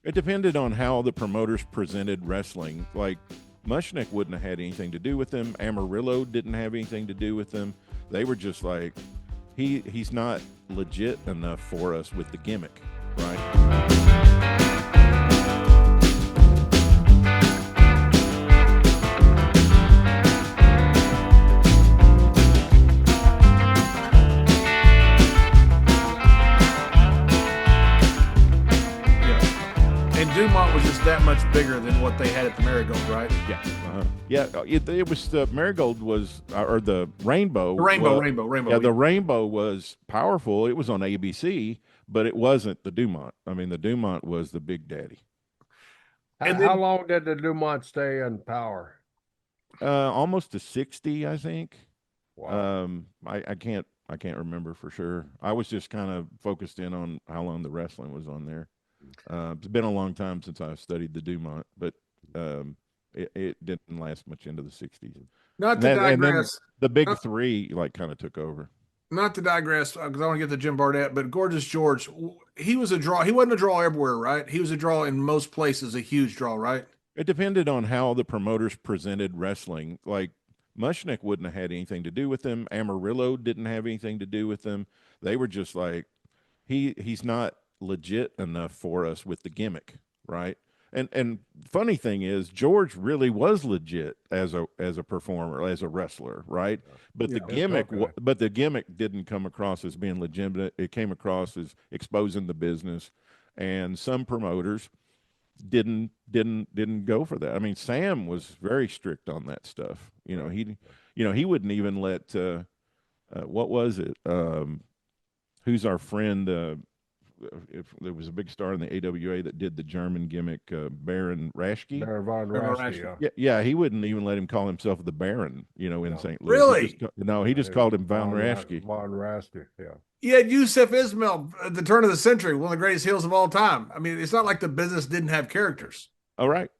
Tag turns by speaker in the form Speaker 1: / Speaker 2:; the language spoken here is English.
Speaker 1: It depended on how the promoters presented wrestling. Like Mushnick wouldn't have had anything to do with them. Amarillo didn't have anything to do with them. They were just like, he's not legit enough for us with the gimmick, right?
Speaker 2: And Dumont was just that much bigger than what they had at the Marigold, right?
Speaker 1: Yeah, it was the Marigold was or the Rainbow.
Speaker 2: The Rainbow.
Speaker 1: Yeah, the Rainbow was powerful. It was on ABC, but it wasn't the Dumont. I mean, the Dumont was the big daddy.
Speaker 3: And how long did the Dumont stay in power?
Speaker 1: Almost to 60, I think.
Speaker 3: Wow.
Speaker 1: I can't remember for sure. I was just kind of focused in on how long the wrestling was on there. It's been a long time since I studied the Dumont, but it didn't last much into the 60s.
Speaker 2: Not to digress.
Speaker 1: And then the big three like kind of took over.
Speaker 2: Not to digress, because I want to get to Jim Barnett, but Gorgeous George, he was a draw. He wasn't a draw everywhere, right? He was a draw in most places, a huge draw, right?
Speaker 1: It depended on how the promoters presented wrestling. Like Mushnick wouldn't have had anything to do with them. Amarillo didn't have anything to do with them. They were just like, he's not legit enough for us with the gimmick, right? And funny thing is, George really was legit as a performer, as a wrestler, right? But the gimmick didn't come across as being legitimate. It came across as exposing the business, and some promoters didn't go for that. I mean, Sam was very strict on that stuff. He wouldn't even let what was it? Who's our friend? If there was a big star in the AWA that did the German gimmick, Baron Raschke.
Speaker 3: Baron von Raschke,
Speaker 1: yeah, he wouldn't even let him call himself the Baron, in St. Louis.
Speaker 2: Really?
Speaker 1: He just called him von Raschke.
Speaker 3: Von Raschke, yeah.
Speaker 2: You had Yusuf Ismail at the turn of the century, one of the greatest heels of all time. I mean, it's not like the business didn't have characters.
Speaker 1: All right.